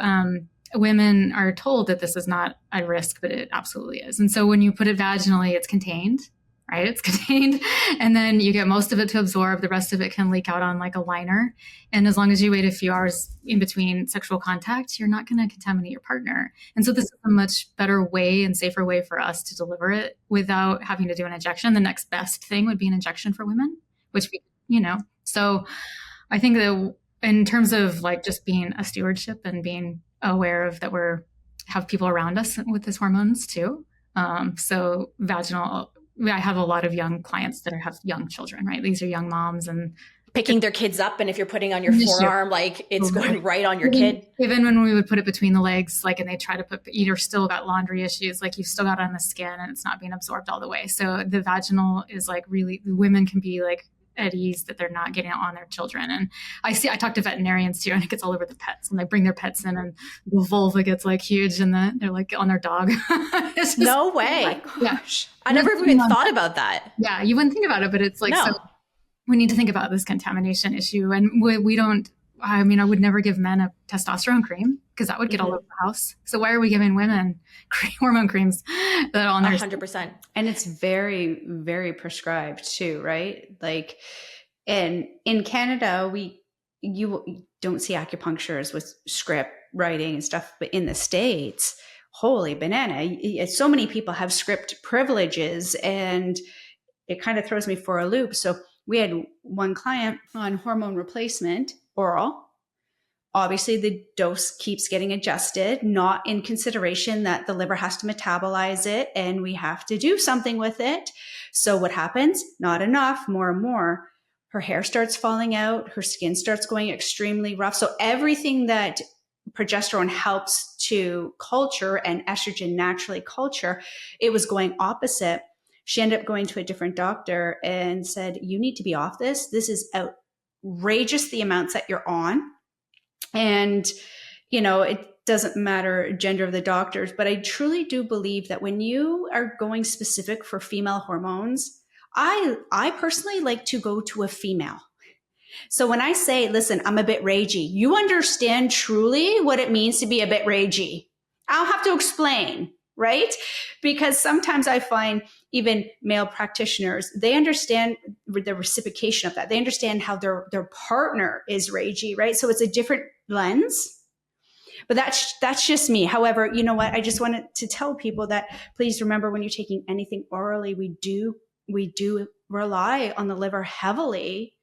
women are told that this is not a risk, but it absolutely is. And so when you put it vaginally, it's contained. Right? It's contained. And then you get most of it to absorb. The rest of it can leak out on like a liner. And as long as you wait a few hours in between sexual contact, you're not going to contaminate your partner. And so this is a much better way and safer way for us to deliver it without having to do an injection. The next best thing would be an injection for women, which so I think that in terms of like just being a stewardship and being aware of that have people around us with these hormones too. So vaginal, I have a lot of young clients that have young children, right? These are young moms and picking their kids up. And if you're putting on your forearm, like it's going right on your kid. Even when we would put it between the legs, like, and they try to you're still got laundry issues, like you've still got it on the skin and it's not being absorbed all the way. So the vaginal is like really, women can be like at ease that they're not getting it on their children. And I talk to veterinarians too, and it gets all over the pets, and they bring their pets in and the vulva gets like huge and they're like on their dog. Just, no way. Oh my gosh. Yeah. I never even thought about that. Yeah. You wouldn't think about it, but it's like, so we need to think about this contamination issue. And we don't, I would never give men a testosterone cream because that would get all over the house. So why are we giving women hormone creams that are on their 100%? And it's very, very prescribed too, right? Like, and in Canada, you don't see acupuncturists with script writing and stuff, but in the States, holy banana, so many people have script privileges, and it kind of throws me for a loop. So we had one client on hormone replacement, oral. Obviously, the dose keeps getting adjusted, not in consideration that the liver has to metabolize it and we have to do something with it. So what happens? Not enough, more and more. Her hair starts falling out. Her skin starts going extremely rough. So everything that progesterone helps to culture and estrogen naturally culture, it was going opposite. She ended up going to a different doctor and said, you need to be off this. This is outrageous, the amounts that you're on. And, it doesn't matter gender of the doctors, but I truly do believe that when you are going specific for female hormones, I personally like to go to a female. So when I say, listen, I'm a bit ragey, you understand truly what it means to be a bit ragey. I'll have to explain, right? Because sometimes I find even male practitioners, they understand the reciprocation of that. They understand how their partner is ragey, right? So it's a different lens. But that's just me. However, you know what? I just wanted to tell people that please remember, when you're taking anything orally, we do rely on the liver heavily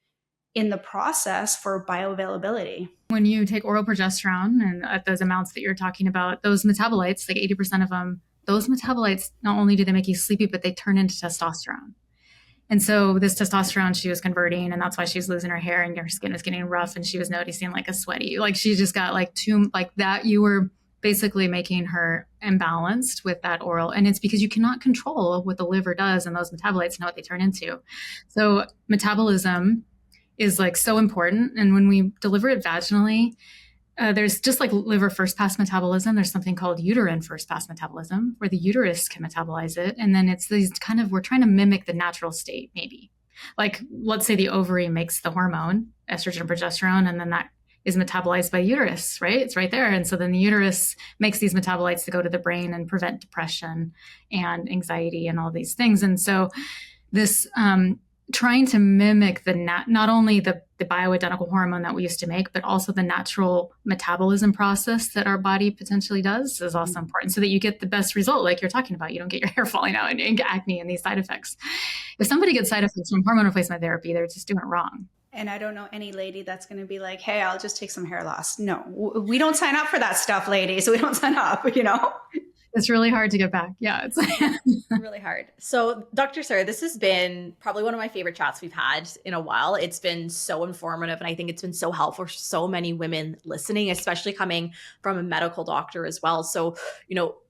in the process for bioavailability. When you take oral progesterone and at those amounts that you're talking about, those metabolites, like 80% of them, those metabolites, not only do they make you sleepy, but they turn into testosterone. And so this testosterone she was converting, and that's why she was losing her hair and her skin was getting rough, and she was noticing like a sweaty, like she just got like too, like that. You were basically making her imbalanced with that oral. And it's because you cannot control what the liver does and those metabolites and what they turn into. So metabolism is like so important. And when we deliver it vaginally, there's just like liver first pass metabolism. There's something called uterine first pass metabolism where the uterus can metabolize it. And then it's these kind of, we're trying to mimic the natural state, maybe. Like, let's say the ovary makes the hormone, estrogen, progesterone, and then that is metabolized by uterus, right? It's right there. And so then the uterus makes these metabolites to go to the brain and prevent depression and anxiety and all these things. And so this trying to mimic not only the bioidentical hormone that we used to make, but also the natural metabolism process that our body potentially does is also important, so that you get the best result, like you're talking about. You don't get your hair falling out and get acne and these side effects. If somebody gets side effects from hormone replacement therapy, they're just doing it wrong. And I don't know any lady that's going to be like, hey, I'll just take some hair loss. No, we don't sign up for that stuff, ladies. We don't sign up, It's really hard to get back. Yeah, it's really hard. So Dr. Sarah, this has been probably one of my favorite chats we've had in a while. It's been so informative, and I think it's been so helpful for so many women listening, especially coming from a medical doctor as well. So,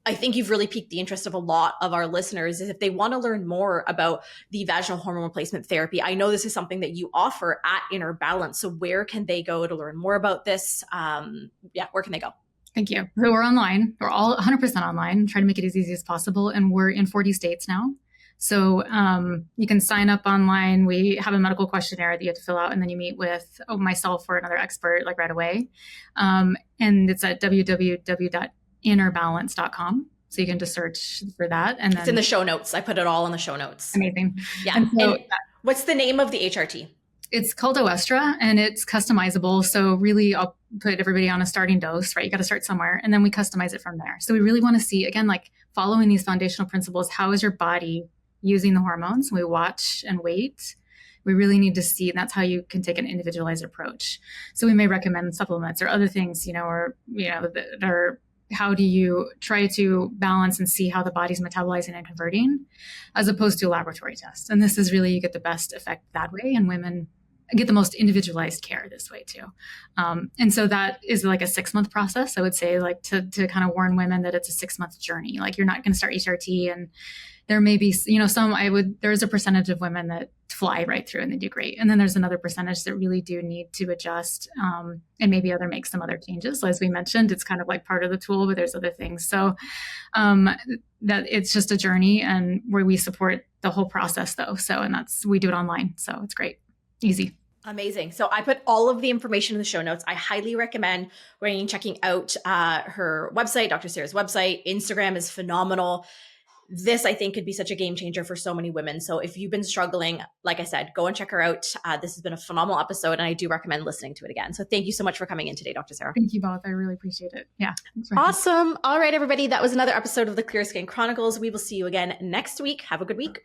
I think you've really piqued the interest of a lot of our listeners is if they want to learn more about the vaginal hormone replacement therapy. I know this is something that you offer at Inner Balance. So where can they go to learn more about this? Where can they go? Thank you. So we're online. We're all 100% online, trying to make it as easy as possible. And we're in 40 states now. So you can sign up online. We have a medical questionnaire that you have to fill out, and then you meet with myself or another expert like right away. And it's at www.innerbalance.com. So you can just search for that. And it's in the show notes. I put it all in the show notes. Amazing. Yeah. And what's the name of the HRT? It's called Oestra, and it's customizable. So really, I'll put everybody on a starting dose, right? You got to start somewhere, and then we customize it from there. So we really want to see, again, like following these foundational principles, how is your body using the hormones? We watch and wait. We really need to see, and that's how you can take an individualized approach. So we may recommend supplements or other things, that are, how do you try to balance and see how the body's metabolizing and converting, as opposed to a laboratory test. And this is really, you get the best effect that way, and women get the most individualized care this way too. And so that is like a 6-month process. I would say, like to kind of warn women that it's a 6-month journey. Like you're not going to start HRT, and there may be, there's a percentage of women that fly right through and they do great. And then there's another percentage that really do need to adjust and maybe make some other changes. As we mentioned, it's kind of like part of the tool, but there's other things. So that it's just a journey, and where we support the whole process though. So, and we do it online. So it's great. Easy. Amazing. So I put all of the information in the show notes. I highly recommend going and checking out her website, Dr. Sarah's website. Instagram is phenomenal. This, I think, could be such a game changer for so many women. So if you've been struggling, like I said, go and check her out. This has been a phenomenal episode, and I do recommend listening to it again. So thank you so much for coming in today, Dr. Sarah. Thank you both. I really appreciate it. Yeah. Awesome. All right, everybody. That was another episode of the Clear Skin Chronicles. We will see you again next week. Have a good week.